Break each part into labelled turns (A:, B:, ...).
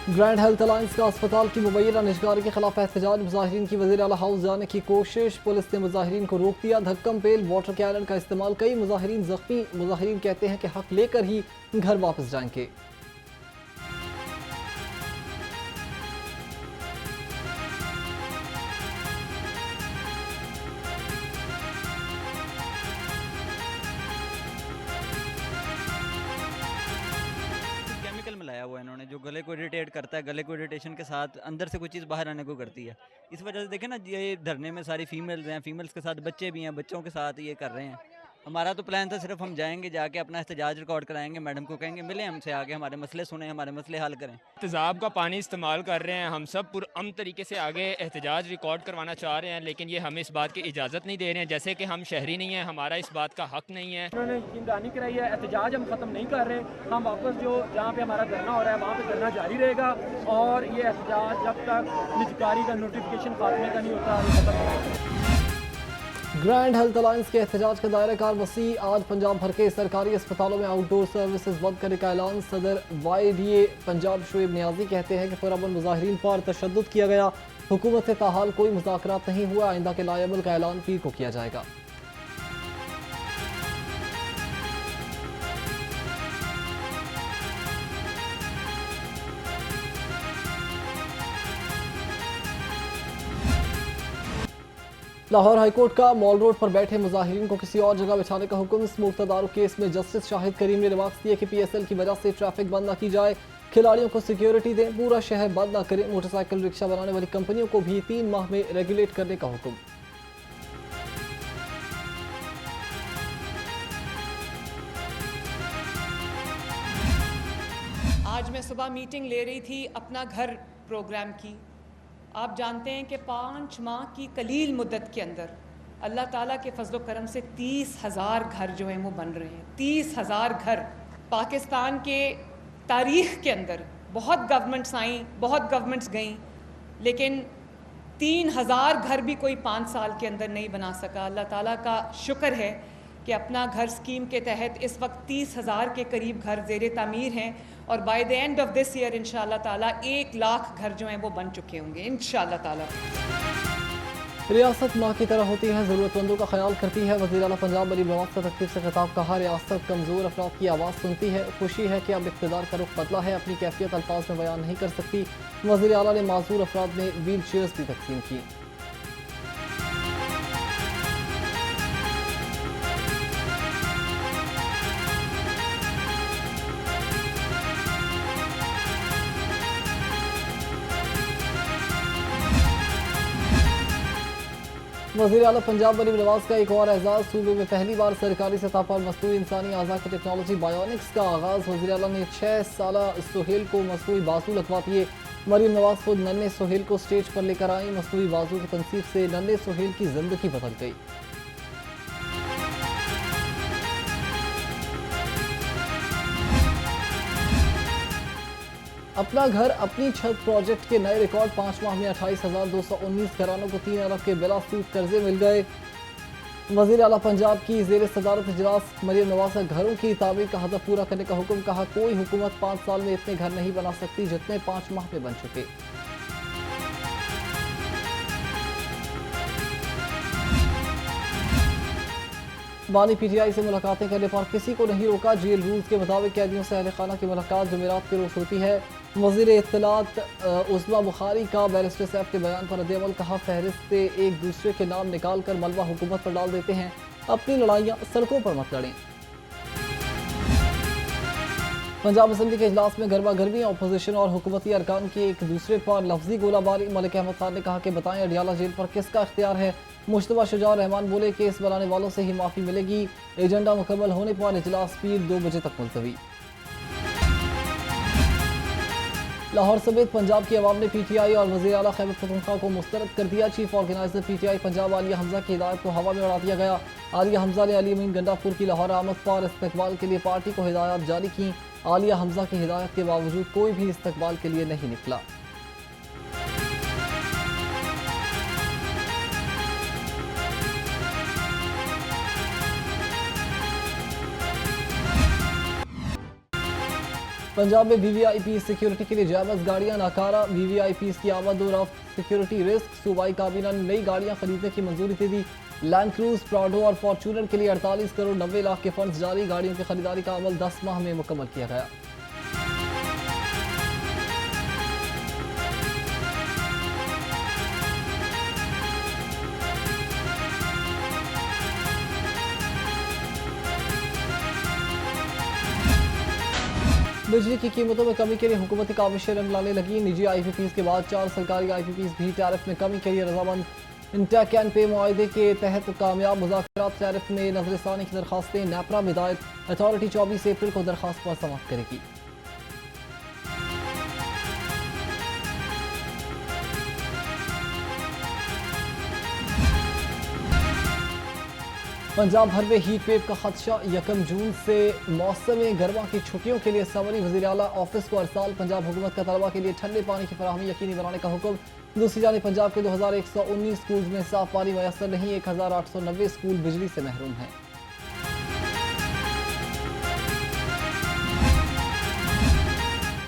A: Grand health alliance का अस्पताल की मुबैना निजकारी के खिलाफ एहतजाज। मुजाहिरीन की वज़ीर आला हाउस जाने की कोशिश, पुलिस ने मुजाहिरीन को रोक दिया। धक्कम पेल वाटर कैनन का इस्तेमाल, कई मुजाहिरीन जख्मी। मुजाहिरीन कहते हैं कि हक लेकर ही घर वापस जाएंगे।
B: केमिकल मिलाया हुआ है इन्होंने, जो गले को इरिटेट करता है, गले को इरिटेशन के साथ अंदर से कोई चीज़ बाहर आने को करती है। इस वजह से देखें ना, ये धरने में सारी फीमेल्स हैं, फीमेल्स के साथ बच्चे भी हैं, बच्चों के साथ ये कर रहे हैं। हमारा तो प्लान था सिर्फ हम जाएंगे, जाके अपना एहतजाज रिकॉर्ड कराएंगे, मैडम को कहेंगे मिले हमसे, आगे हमारे मसले सुने, हमारे मसले हल करें।
C: तेज़ाब का पानी इस्तेमाल कर रहे हैं, हम सब पुरअमन तरीके से आगे एहतजाज रिकॉर्ड करवाना चाह रहे हैं, लेकिन ये हमें इस बात की इजाज़त नहीं दे रहे हैं। जैसे कि हम शहरी नहीं हैं, हमारा इस बात का हक नहीं है।
D: उन्होंने यकीनदहानी कराई है, एहतजाज हम ख़त्म नहीं कर रहे। हम वापस जो जहाँ पे हमारा धरना हो रहा है वहाँ पे धरना जारी रहेगा, और ये एहतजाज जब तक निजकारी का नोटिफिकेशन खात्मे का नहीं होता ये खत्म नहीं होगा।
A: ग्रैंड हेल्थ अलायंस के एहतजाज का दायरा कार वसी। आज पंजाब भर के सरकारी अस्पतालों में आउटडोर सर्विसेज बंद करने का ऐलान। सदर YDA पंजाब शुएब नियाजी कहते हैं कि पुरअमन मुजाहिरीन पर तशद्दुद किया गया, हुकूमत से ताहाल कोई मुज़ाकरात नहीं हुआ। आइंदा के लाएमल का ऐलान पीर को किया जाएगा। लाहौर हाईकोर्ट का मॉल रोड पर बैठे मुजाहिरीन को किसी और जगह बिछाने का हुक्म। स्मोक तदारुक केस में जस्टिस शाहिद करीम ने रिमार्क्स दिए कि PSL की वजह से ट्रैफिक बंद न की जाए, खिलाड़ियों को सिक्योरिटी दें, पूरा शहर बंद न करें। मोटरसाइकिल रिक्शा बनाने वाली कंपनियों को भी 3 माह में रेगुलेट करने का हुक्म।
E: आज मैं सुबह मीटिंग ले रही थी अपना घर प्रोग्राम की। आप जानते हैं कि 5 माह की कलील मुद्दत के अंदर अल्लाह ताला के फजल करम से 30,000 घर जो हैं वो बन रहे हैं। 30,000 घर। पाकिस्तान के तारीख़ के अंदर बहुत गवर्नमेंट्स आई, बहुत गवर्नमेंट्स गईं, लेकिन 3,000 घर भी कोई 5 साल के अंदर नहीं बना सका। अल्लाह ताला का शुक्र है कि अपना घर स्कीम के तहत इस वक्त 30,000 के करीब घर ज़ेरे तामीर हैं, और by the end of this year इंशाअल्लाह ताला 1 लाख घर जो हैं वो बन चुके होंगे इंशाअल्लाह ताला।
A: रियासत माँ की तरह होती है, ज़रूरतमंदों का ख्याल करती है। वज़ीर आला पंजाब अली नवाज़ का तकरीब से खिताब। कहा, रियासत कमज़ोर अफराद की आवाज़ सुनती है। खुशी है कि अब इक़्तिदार का रुख बदला है, अपनी कैफियत अल्फाज में बयान नहीं कर सकती। वज़ीर आला ने माज़ूर अफराद में व्हील चेयर्स भी तकसीम की। वज़ीर आला पंजाब अली नवाज़ का एक और एजाज़। सूबे में पहली बार सरकारी सतह पर मसनूई इंसानी आज़ा की टेक्नोलॉजी बायोनिक्स का आगाज़। वज़ीर आला ने 6 साला सुहेल को मसनूई बाजू लगवा दिए। मरीम नवाज़ खुद नन्हे सुहेल को स्टेज पर लेकर आई। मसनूई बाजू की तनसीब से नन्हे सुहेल की जिंदगी बदल गई। अपना घर अपनी छत प्रोजेक्ट के नए रिकॉर्ड। 5 माह में 28,219 घरानों को 3 अरब के बिला सूद कर्जे मिल गए। वज़ीर आला पंजाब की ज़ेर सदारत इजलास। मरीम नवाज़ का घरों की तामीर का हदफ पूरा करने का हुक्म। कहा, कोई हुकूमत 5 साल में इतने घर नहीं बना सकती जितने 5 माह में बन चुके। बानी PTI से मुलाकातें करने पर किसी को नहीं रोका। जेल रूल्स के मुताबिक कैदियों से अहल खाना की मुलाकात जुमेरात के रोज़ होती है। वज़ीर इत्तलात उस्मा बुखारी का बैरिस्टर साहब के बयान पर रद्द-ए-अमल। कहा, फहरिस्त से एक दूसरे के नाम निकाल कर मलबा हुकूमत पर डाल देते हैं, अपनी लड़ाइयाँ सड़कों पर मत लड़ें। पंजाब असम्बली के इजलास में गर्मा गर्मी। अपोजिशन और हुकूमती अरकान की एक दूसरे पर लफ्जी गोलाबारी। मलिक अहमद खान ने कहा कि बताएं अडियाला जेल पर किसका इख्तियार है। मुश्तबा शुजा रहमान बोले, केस बनाने वालों से ही माफ़ी मिलेगी। एजेंडा मुकम्मल होने पर इजलास पीर 2 बजे तक मुलतवी। लाहौर समेत पंजाब की अवाम ने PTI और वज़ीर आला खैबर पख्तूनख्वा को मुस्तरद कर दिया। Chief organiser PTI Punjab Alia Hamza की हिदायत को हवा में उड़ा दिया गया। आलिया हमजा ने अली अमीन गंडापुर की लाहौर आमद पर इस्तकबाल के लिए पार्टी को हिदायत जारी की। आलिया हमजा की हिदायत के बावजूद कोई भी इस्तकबाल के लिए नहीं निकला। पंजाब में वीवीआईपी सिक्योरिटी के लिए जैबस गाड़ियां नाकारा, वीवीआईपी की आमद और रफ्त सिक्योरिटी रिस्क। सूबाई काबीना ने नई गाड़ियां खरीदने की मंजूरी दे दी। लैंड क्रूज, प्राडो और फॉर्चूनर के लिए 48 करोड़ 90 लाख के फंड्स जारी। गाड़ियों की खरीदारी का अमल 10 माह में मुकम्मल किया गया। बिजली की कीमतों में कमी के लिए हुकूमती काविशें रंग लाने लगी। निजी IPPs के बाद 4 सरकारी IPPs भी टैरिफ में कमी के लिए रजामंद। इंटेक एंड पे मुआहदे के तहत कामयाब मुज़ाकरात, टैरिफ में नजरसानी की दरखास्तें नेपरा में दायर। अथॉरिटी 24 अप्रैल को दरखास्त पर समाप्त करेगी। पंजाब भर में हीट वेव का खदशा, 1 जून से मौसम गर्मा की छुट्टियों के लिए सवारी वज़ीर आला ऑफिस को अरसाल। पंजाब हुकूमत का तलबा के लिए ठंडे पानी की फराहमी यकीनी बनाने का हुक्म। दूसरी जानिब पंजाब के 2119 स्कूल में साफ पानी मैसर नहीं, 1890 स्कूल बिजली से महरूम हैं।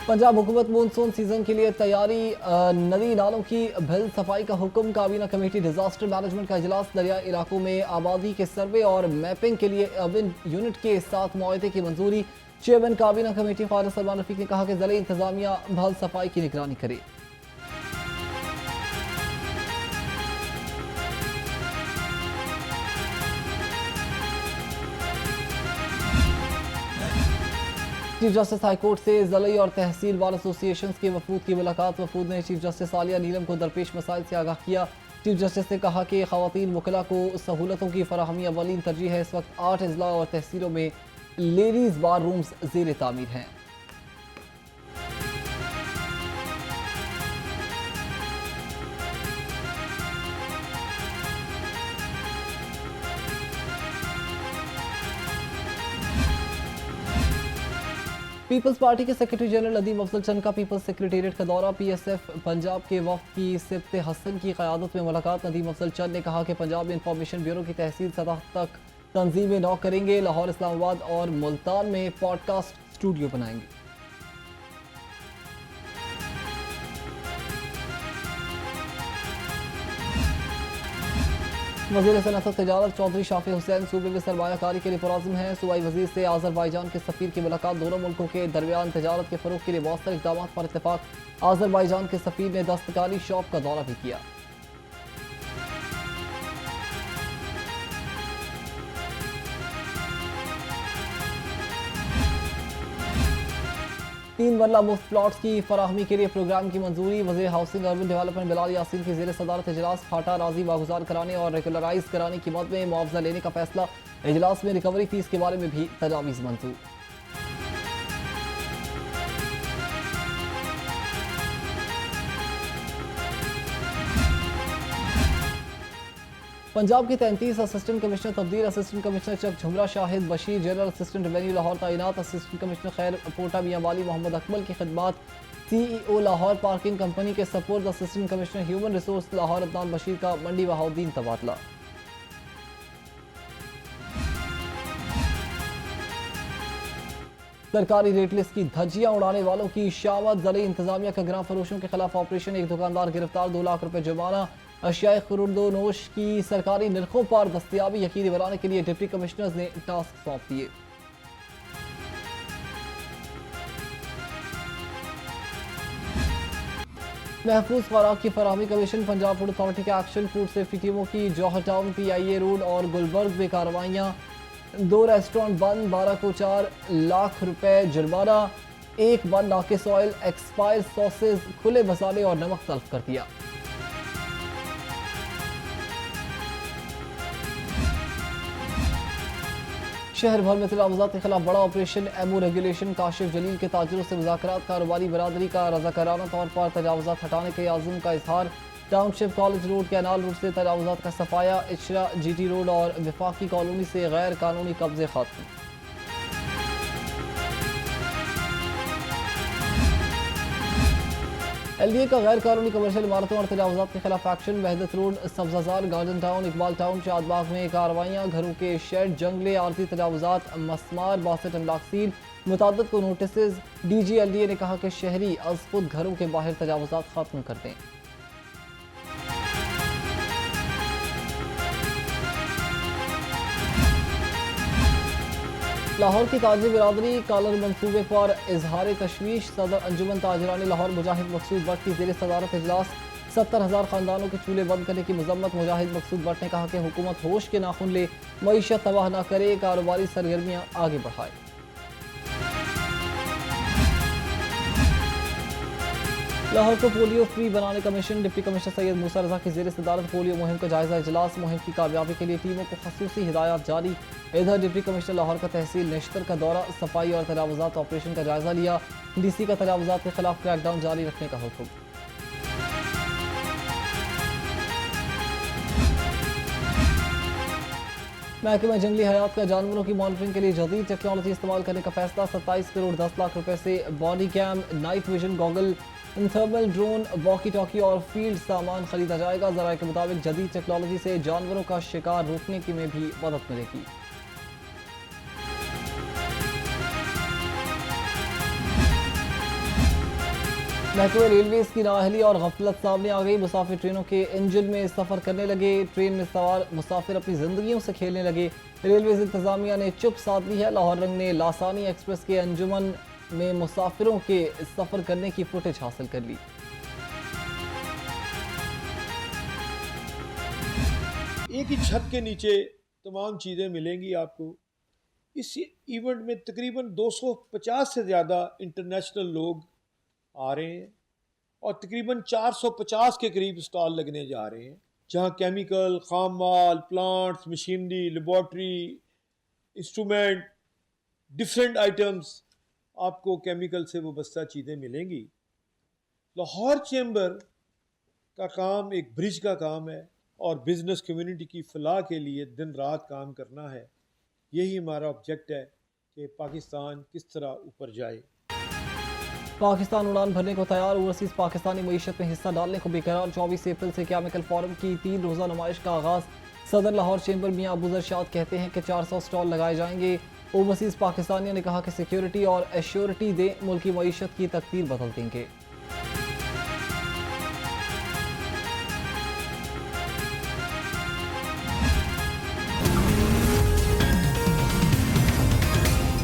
A: पंजाब हुकूमत मानसून सीजन के लिए तैयारी, नदी नालों की भल सफाई का हुक्म। काबीना कमेटी डिजास्टर मैनेजमेंट का इजलास। दरियाई इलाकों में आबादी के सर्वे और मैपिंग के लिए अर्बन यूनिट के साथ मुआहदे की मंजूरी। चेयरमैन काबीना कमेटी ख्वाजा सलमान रफीक ने कहा कि ज़िले इंतजामिया भल सफाई की निगरानी करे। चीफ जस्टिस हाईकोर्ट से ज़िले और तहसील बार एसोसिएशन के वफूद की मुलाकात। वफूद ने चीफ जस्टिस आलिया नीलम को दरपेश मसाइल से आगाह किया। चीफ जस्टिस ने कहा कि ख़वातीन वकला को सहूलतों की फराहमी अवलीन तरजीह है। इस वक्त 8 अजला और तहसीलों में लेडीज़ बार रूम्स ज़ेर तामीर हैं। पीपल्स पार्टी के सेक्रेटरी जनरल नदीम अफजल चंद का पीपल्स सेक्रेटेरिएट का दौरा। PSF पंजाब के वफ्द की सिब्त हसन की क़यादत में मुलाकात। नदीम अफजल चंद ने कहा कि पंजाब में इंफॉर्मेशन ब्यूरो की तहसील सतह तक तंजीमें नौ करेंगे। लाहौर, इस्लामाबाद और मुल्तान में पॉडकास्ट स्टूडियो बनाएंगे। वज़ीर सनअत तजारत चौधरी शाफी हुसैन सूबे में सरमायाकारी के लिए पुराज़्म हैं। सूबाई वज़ीर से आज़रबाईजान के सफ़ीर की मुलाकात। दोनों मुल्कों के दरमियान तजारत के फ़रोग़ के लिए मौसर इक़दामात पर इत्तेफ़ाक़। आज़रबाईजान के सफ़ीर ने दस्तकारी शॉप का दौरा भी किया। तीन मरला मुफ्त प्लॉट्स की फराहमी के लिए प्रोग्राम की मंजूरी। वज़ीर housing urban development Bilal Yasin की ज़ेर सदारत इजलास। फाटा राजी वागुजार कराने और रेगुलराइज कराने की मद में मुआवजा लेने का फैसला। इजलास में रिकवरी फीस के बारे में भी तजावीज़ मंजूर। पंजाब के 33 असिस्टेंट कमिश्नर तब्दील। Assistant commissioner Chak Jhumra Shahid Bashir general assistant revenue Lahore तैनात। असिस्टेंट कमिश्नर खैर पोटा मियां वाली मोहम्मद अकमल की खिदमात। CEO लाहौर पार्किंग कंपनी के support. Assistant commissioner human resource Lahore Adnan Bashir का मंडी बहाउद्दीन तबादला। सरकारी रेट लिस्ट की धज्जियां उड़ाने वालों की शामत। ज़िले इंतजामिया का गिरां फरोशों के खिलाफ ऑपरेशन। एक दुकानदार गिरफ्तार, 2 लाख रुपए जुर्माना। अशियाए खुर्दोनोश की सरकारी निरखों पर दस्तियाबी यकीनी बनाने के लिए डिप्टी कमिश्नर्स ने टास्क सौंप दिए। महफूज खुराक की फराहमी कमीशन। पंजाब फूड अथॉरिटी के एक्शन फूड सेफ्टी टीमों की जौहर टाउन, PIA रोड और गुलबर्ग में कार्रवाइयाँ। 2 रेस्टोरेंट बंद, 12 को 4 लाख रुपए जुर्माना। 1 बंद नाकिस ऑयल, एक्सपायर सॉसेज, खुले मसाले और नमक तल्फ कर दिया। शहर भर में तजावुज़ात के खिलाफ बड़ा operation. MO regulation. Kashif Jalil के ताजिरों से मुज़ाकरात। कारोबारी बरादरी का रज़ाकाराना तौर पर तजावुज़ात हटाने के आज़म का इजहार। Township college road, canal road से तजावुज़ात का सफाया। इशरा GT रोड और विफाकी कॉलोनी से गैर कानूनी कब्जे खत्म। LDA का गैर कानूनी कमर्शियल इमारतों और तजावुज़ात के खिलाफ action. Wahdat Road, Sabzazar, Garden Town, Iqbal Town, Shadbagh में कार्रवाइयाँ। घरों के शेड, जंगले, आरती तजावुज़ात, मसमार, बासठ अमलाक सील। मुताद्दिद को नोटिस। DGLDA ने कहा कि शहरी अज़ खुद घरों के बाहर तजावुज़ात खत्म कर दें। लाहौर की ताजिर बिरादरी कॉलर मनसूबे पर इजहार तशवीश। सदर अंजुमन ताजरानी लाहौर मुजाहिद मकसूद भट्ट की ज़ेर सदारत इजलास। 70,000 खानदानों के चूल्हे बंद करने की मजम्मत। मुजाहिद मकसूद भट्ट ने कहा कि हुकूमत होश के नाखून ले, मईशत तबाह न करे, कारोबारी सरगर्मियाँ आगे बढ़ाए। लाहौर को पोलियो फ्री बनाने का मिशन। डिप्टी कमिश्नर सैयद मूसा रजा की ज़ेर सदारत पोलियो मुहिम का जायजा इजलास। मुहिम की कामयाबी के लिए टीमों को खसूसी हिदायत जारी। इधर डिप्टी कमिश्नर लाहौर का तहसील नेशतर का दौरा, सफाई और तजावुज़ात ऑपरेशन का जायजा लिया। DC का तजावुज़ात के खिलाफ क्रैकडाउन जारी रखने का हुक्म। महकमा जंगली हयात का जानवरों की मॉनिटरिंग के लिए जदीद टेक्नोलॉजी इस्तेमाल करने का फैसला। 27 करोड़ 10 लाख रुपए से body cam, night vision goggle, thermal drone, walkie talkie और फील्ड सामान खरीदा जाएगा। ज़राए के मुताबिक जदीद टेक्नोलॉजी से जानवरों का शिकार रोकने की में भी मदद मिलेगी। महकमे रेलवेज की नाअहली और गफलत सामने आ गई। मुसाफिर ट्रेनों के इंजन में सफ़र करने लगे। ट्रेन में सवार मुसाफिर अपनी जिंदगियों से खेलने लगे। रेलवेज इंतजामिया ने चुप साध ली है। लाहौर रंग ने लासानी एक्सप्रेस के अंजुमन में मुसाफिरों के सफ़र करने की फुटेज हासिल कर ली।
F: एक ही छत के नीचे तमाम चीज़ें मिलेंगी आपको। इस इवेंट में तकरीबन 250 से ज़्यादा इंटरनेशनल लोग आ रहे हैं और तकरीबन 450 के करीब स्टॉल लगने जा रहे हैं, जहां केमिकल, खाम माल, plants, machinery, laboratory, instrument, different items आपको केमिकल से वाबस्ता चीज़ें मिलेंगी। लाहौर चैम्बर का काम एक ब्रिज का काम है और बिज़नेस कम्युनिटी की फलाह के लिए दिन रात काम करना है। यही हमारा ऑब्जेक्ट है कि पाकिस्तान किस तरह ऊपर जाए।
A: पाकिस्तान उड़ान भरने को तैयार। ओवरसीज़ पाकिस्तानी मईशत में हिस्सा डालने को बेकरार। 24 अप्रैल से केमिकल फोरम की 3 रोज़ा नुमाइश का आगाज़। सदर लाहौर चैम्बर मियां अबू जरशाद कहते हैं कि 400 स्टॉल लगाए जाएंगे। ओवरसीज़ पाकिस्तानियों ने कहा कि सिक्योरिटी और एश्योरिटी दें, मुल्क की मईशत की तकदीर बदल देंगे।